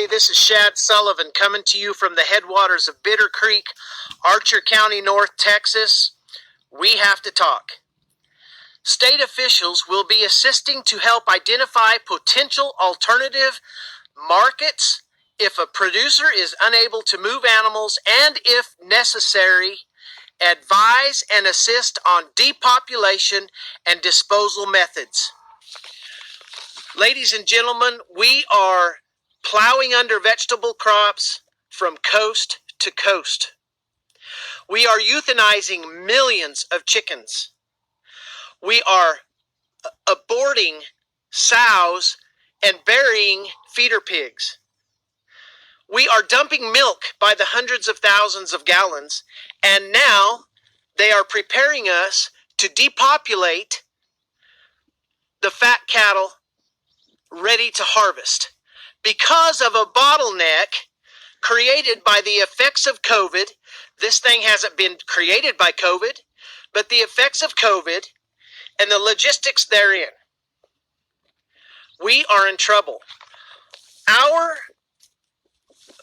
everybody. This is Shad Sullivan coming to you from the headwaters of Bitter Creek, Archer County, North Texas. We have to talk. State officials will be assisting to help identify potential alternative markets if a producer is unable to move animals, and if necessary, advise and assist on depopulation and disposal methods. Ladies and gentlemen, we are plowing under vegetable crops from coast to coast. We are euthanizing millions of chickens. We are aborting sows and burying feeder pigs. We are dumping milk by the hundreds of thousands of gallons, and now they are preparing us to depopulate the fat cattle ready to harvest because of a bottleneck created by the effects of COVID. This thing hasn't been created by COVID, but the effects of COVID and the logistics therein. We are in trouble. Our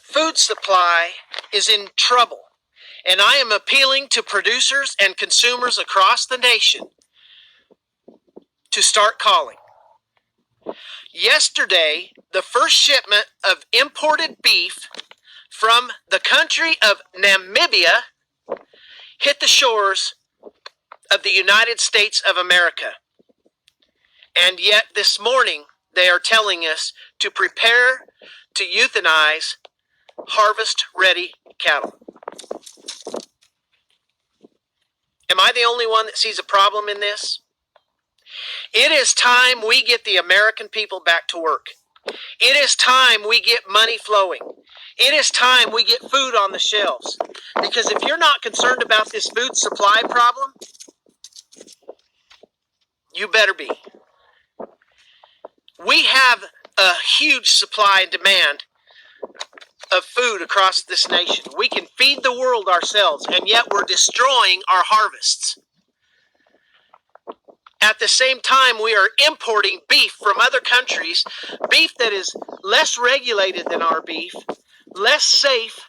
food supply is in trouble, and I am appealing to producers and consumers across the nation to start calling. Yesterday, the first shipment of imported beef from the country of Namibia hit the shores of the United States of America. And yet this morning, they are telling us to prepare to euthanize harvest-ready cattle. Am I the only one that sees a problem in this? It is time we get the American people back to work. It is time we get money flowing. It is time we get food on the shelves. Because if you're not concerned about this food supply problem, you better be. We have a huge supply and demand of food across this nation. We can feed the world ourselves, and yet we're destroying our harvests. At the same time, we are importing beef from other countries, beef that is less regulated than our beef, less safe,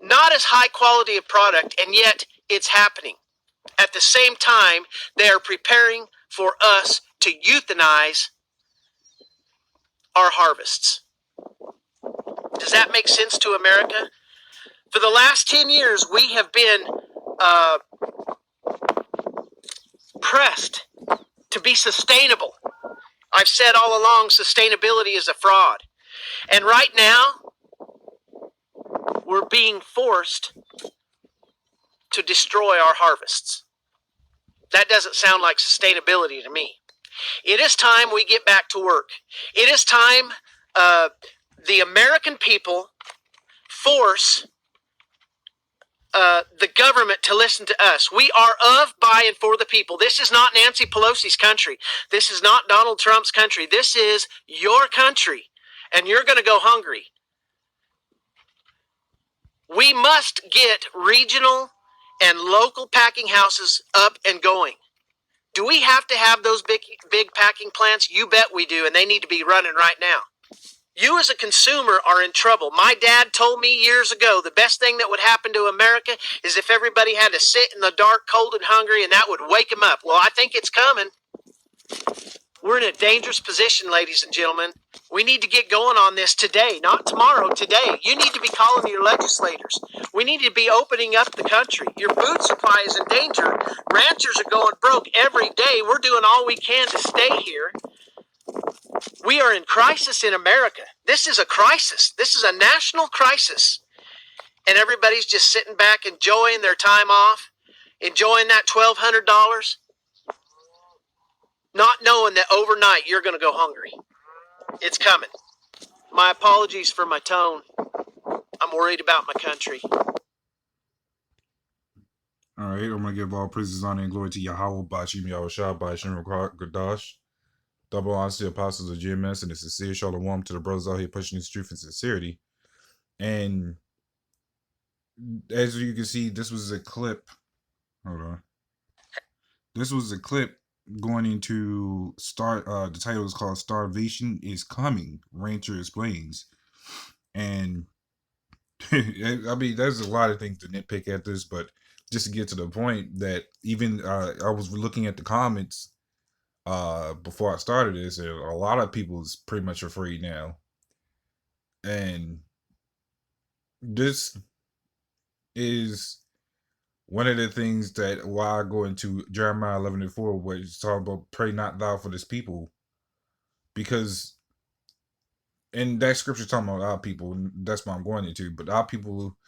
not as high quality a product, and yet it's happening. At the same time, they are preparing for us to euthanize our harvests. Does that make sense to America? For the last 10 years, we have been pressed to be sustainable. I've said all along, sustainability is a fraud. And right now, we're being forced to destroy our harvests. That doesn't sound like sustainability to me. It is time we get back to work. It is time the American people force the government to listen to us. We are of, by, and for the people. This is not Nancy Pelosi's country. This is not Donald Trump's country. This is your country, and you're going to go hungry. We must get regional and local packing houses up and going. Do we have to have those big packing plants? You bet we do, and they need to be running right now. You as a consumer are in trouble. My dad told me years ago the best thing that would happen to America is if everybody had to sit in the dark, cold, and hungry, and that would wake them up. Well, I think it's coming. We're in a dangerous position, ladies and gentlemen. We need to get going on this today, not tomorrow, today. You need to be calling your legislators. We need to be opening up the country. Your food supply is in danger. Ranchers are going broke every day. We're doing all we can to stay here. We are in crisis in America. This is a crisis. This is a national crisis. And everybody's just sitting back enjoying their time off, enjoying that $1,200, not knowing that overnight you're going to go hungry. It's coming. My apologies for my tone. I'm worried about my country. All right, I'm going to give all praises, honor, and glory to Yahweh, Bashim Yahushua, Bashim Gadash. Double honors to the apostles of GMS and the sincere shalom to the brothers out here pushing this truth and sincerity. And as you can see, this was a clip. Hold on. This was a clip going into the title is called Starvation is Coming, Rancher Explains. And I mean, there's a lot of things to nitpick at this, but just to get to the point that even I was looking at the comments before I started this, and a lot of people is pretty much afraid now. And this is one of the things that why I go into Jeremiah 11:4, where it's talking about pray not thou for this people, because and that scripture talking about our people, and that's what I'm going into. But our people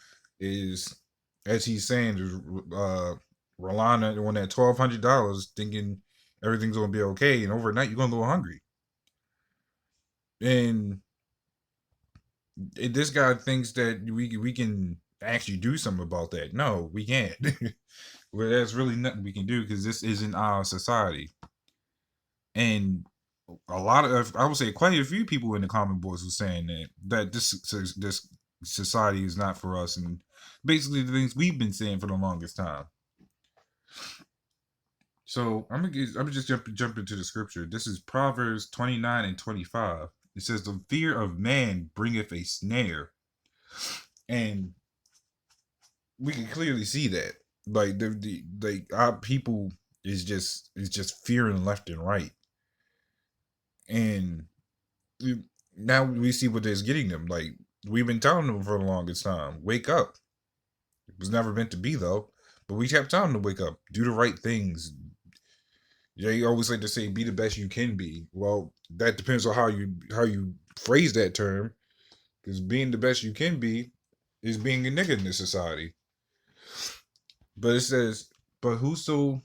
is, as he's saying, is relying on that $1,200, thinking everything's gonna be okay, and overnight you're gonna go hungry. And this guy thinks that we can actually do something about that. No, we can't. Well, there's really nothing we can do because this isn't our society. And a lot of, I would say, quite a few people in the comment boards were saying that this society is not for us, and basically the things we've been saying for the longest time. So I'm gonna just jump into the scripture. This is Proverbs 29:25. It says, "The fear of man bringeth a snare," and we can clearly see that. Like our people is just fearing left and right, and now we see what it's getting them. Like we've been telling them for the longest time, wake up. It was never meant to be though, but we kept telling them to wake up, do the right things. Yeah, you always like to say, be the best you can be. Well, that depends on how you phrase that term, because being the best you can be is being a nigga in this society. But it says, but whoso,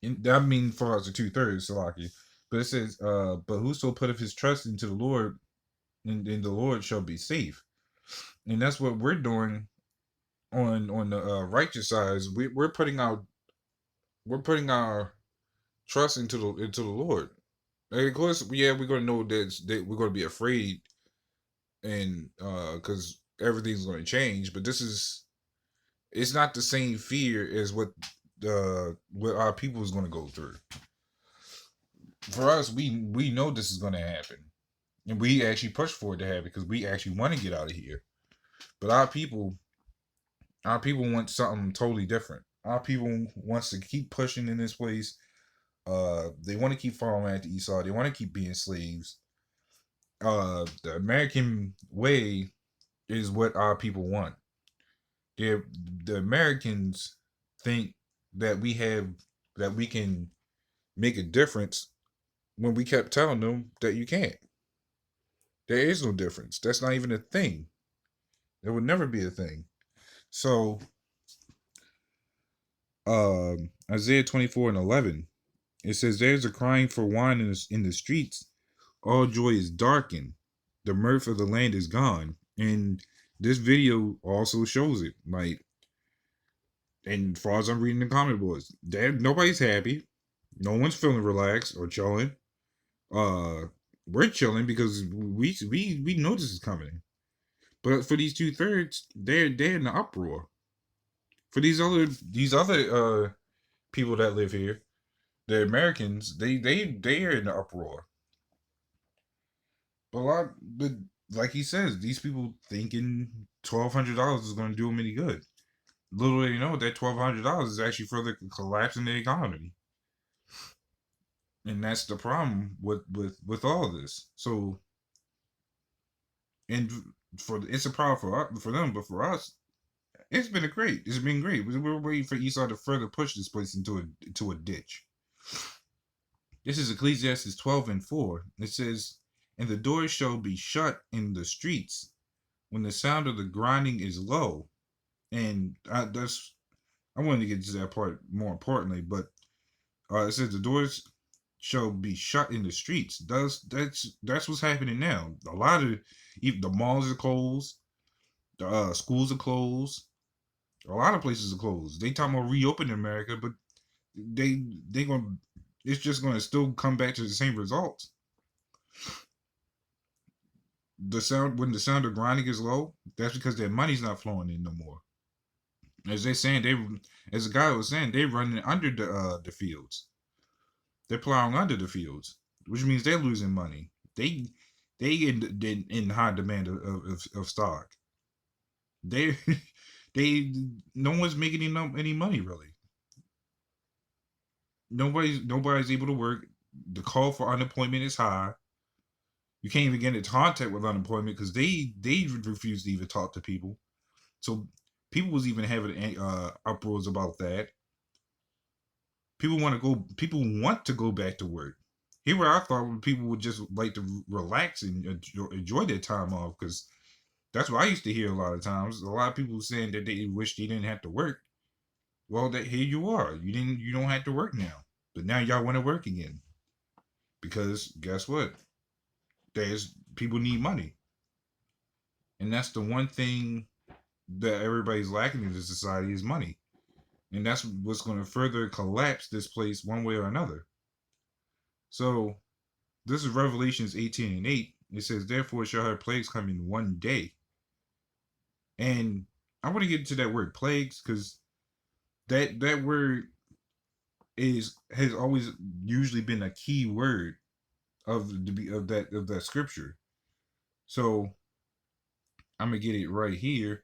that means for us the 2/3, Salaki. But it says, but whoso putteth his trust into the Lord, and the Lord shall be safe. And that's what we're doing on the righteous side. We're putting our trust into the Lord. And of course, yeah, we're gonna know that we're gonna be afraid, and because everything's gonna change. But it's not the same fear as what our people is gonna go through. For us, we know this is gonna happen, and we actually push for it to happen because we actually want to get out of here. But our people want something totally different. Our people wants to keep pushing in this place. They want to keep following after Esau. They want to keep being slaves. The American way is what our people want. The Americans think that we can make a difference when we kept telling them that you can't. There is no difference. That's not even a thing. There would never be a thing. So, Isaiah 24:11, it says, "There's a crying for wine in the streets. All joy is darkened. The mirth of the land is gone." And this video also shows it. Like, and as far as I'm reading the comment boards, nobody's happy. No one's feeling relaxed or chilling. Uh, we're chilling because we know this is coming. But for these 2/3, they're in the uproar. For these other people that live here, the Americans, they are in the uproar. But like he says, these people thinking $1,200 is going to do them any good. Little do they know that $1,200 is actually further collapsing the economy, and that's the problem with all this. So, and it's a problem for them, but for us, it's been great. It's been great. We're waiting for Esau to further push this place into a ditch. This is Ecclesiastes 12:4. It says, "And the doors shall be shut in the streets when the sound of the grinding is low." And I wanted to get to that part more importantly, but it says the doors shall be shut in the streets. That's what's happening now. A lot of even the malls are closed, the schools are closed, a lot of places are closed. They talking about reopening America, but they gonna it's just gonna still come back to the same results. When the sound of grinding is low, that's because their money's not flowing in no more. As they saying as the guy was saying, they running under the fields. They're plowing under the fields, which means they're losing money. they in high demand of stock. They they no one's making any money really. Nobody's able to work. The call for unemployment is high. You can't even get into contact with unemployment because they refuse to even talk to people. So people was even having uproars about that. People want to go. People want to go back to work. Here, where I thought people would just like to relax and enjoy their time off, because that's what I used to hear a lot of times. A lot of people saying that they wish they didn't have to work. Well, that here you are. You don't have to work now, but now y'all want to work again because guess what? There's people need money, and that's the one thing that everybody's lacking in this society is money, and that's what's going to further collapse this place one way or another. So this is Revelations 18:8. It says, "Therefore shall her plagues come in one day." And I want to get into that word plagues because that word has always usually been a key word of that scripture. So I'm gonna get it right here.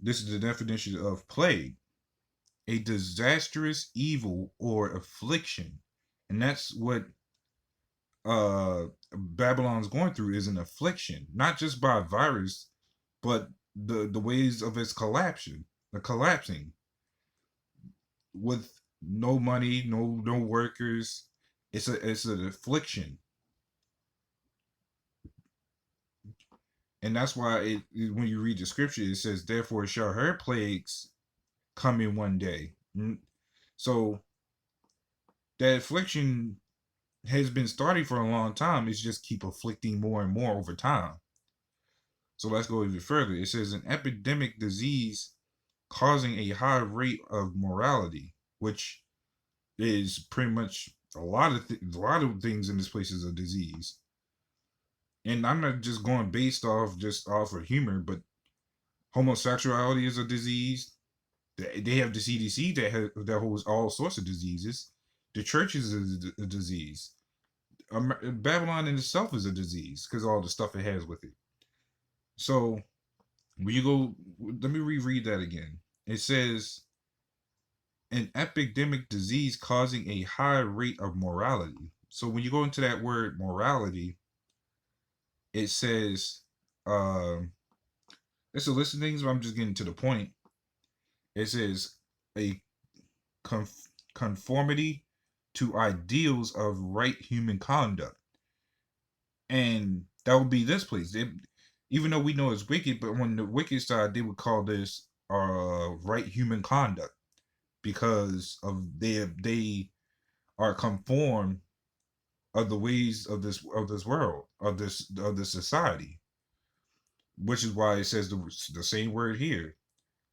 This is the definition of plague: a disastrous evil or affliction, and that's what Babylon's going through is an affliction, not just by a virus, but the ways of its collapsing with no money, no workers. It's an affliction, and that's why when you read the scripture, it says, "Therefore shall her plagues come in one day." So that affliction has been starting for a long time. It's just keep afflicting more and more over time. So let's go even further. It says an epidemic disease causing a high rate of mortality, which is pretty much a lot of things in this place is a disease. And I'm not just going based off of humor, but homosexuality is a disease. They have the CDC that holds all sorts of diseases. The church is a disease. Babylon in itself is a disease because all the stuff it has with it. So when you go, let me reread that again. It says an epidemic disease causing a high rate of mortality. So when you go into that word morality, it says it's a list of things, but I'm just getting to the point. It says a conformity to ideals of right human conduct, and that would be this place. Even though we know it's wicked, but on the wicked side, they would call this right human conduct because of they are conformed of the ways of this world of this society, which is why it says the same word here,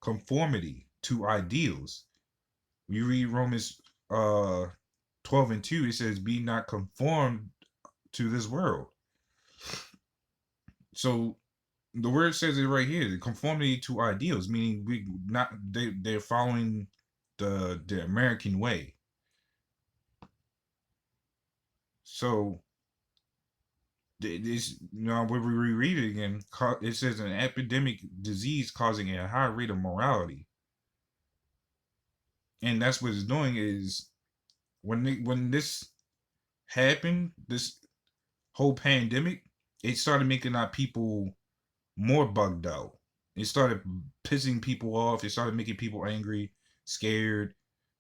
conformity to ideals. When you read Romans 12:2, it says, "Be not conformed to this world." So the word says it right here, conformity to ideals, meaning they're following the American way. So this, when we reread it again, it says an epidemic disease causing a high rate of mortality, and that's what it's doing is when this happened, this whole pandemic, it started making our people more bugged out. It started pissing people off. It started making people angry, scared,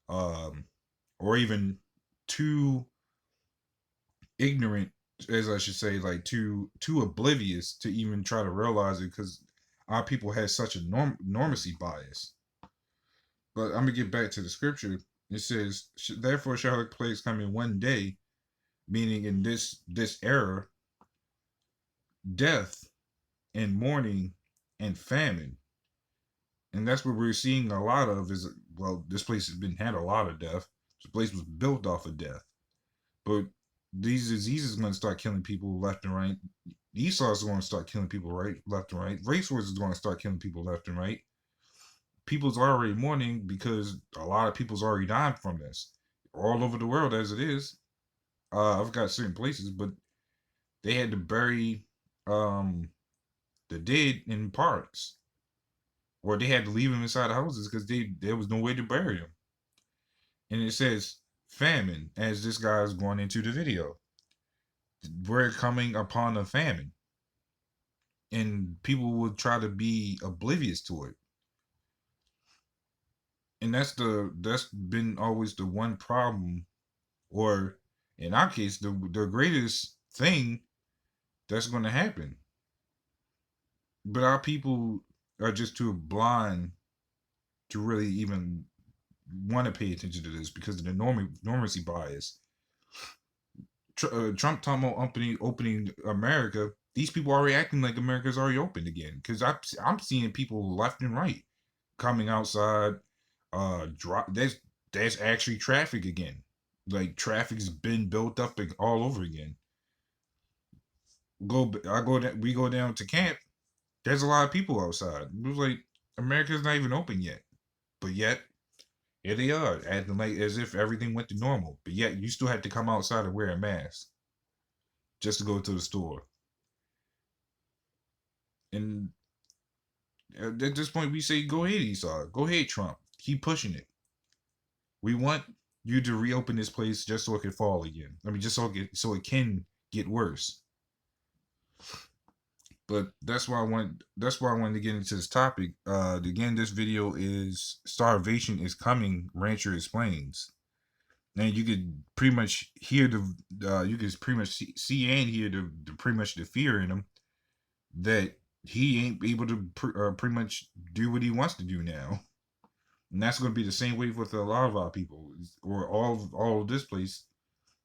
or even too ignorant, as I should say, like too oblivious to even try to realize it, because our people had such a normacy bias. But I'm gonna get back to the scripture. It says, "Therefore shall the plagues come in one day," meaning in this era, death and mourning and famine. And that's what we're seeing a lot of is, well, this place has had a lot of death. This place was built off of death. But these diseases are going to start killing people left and right. Esau is going to start killing people left and right. Race wars is going to start killing people left and right. People's already mourning because a lot of people's already dying from this. All over the world as it is. I've got certain places, but they had to bury the dead in parks, or they had to leave them inside the houses because there was no way to bury them. And it says famine as this guy is going into the video. We're coming upon a famine, and people will try to be oblivious to it. And that's been always the one problem, or in our case, the greatest thing that's going to happen. But our people are just too blind to really even want to pay attention to this because of the normacy bias. Trump talking about opening America. These people are already acting like America's already opened again. Because I'm seeing people left and right coming outside. There's actually traffic again. Like traffic's been built up all over again. We go down to camp. There's a lot of people outside. It was like America's not even open yet, but yet here they are acting like as if everything went to normal. But yet you still have to come outside and wear a mask just to go to the store. And at this point, we say, go ahead, Esau. Go ahead, Trump. Keep pushing it. We want you to reopen this place just so it can fall again. I mean, just so it can get worse. But that's why I wanted to get into this topic. Again, this video is starvation is coming. Rancher explains, and you could pretty much hear you could pretty much see and hear the pretty much the fear in him that he ain't able to pretty much do what he wants to do now. And that's going to be the same way with a lot of our people, or all of this place,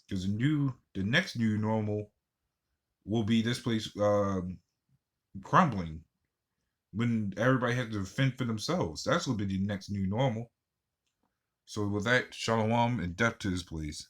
because the next new normal will be this place crumbling when everybody has to fend for themselves. That's going to be the next new normal. So with that, shalom and death to this place.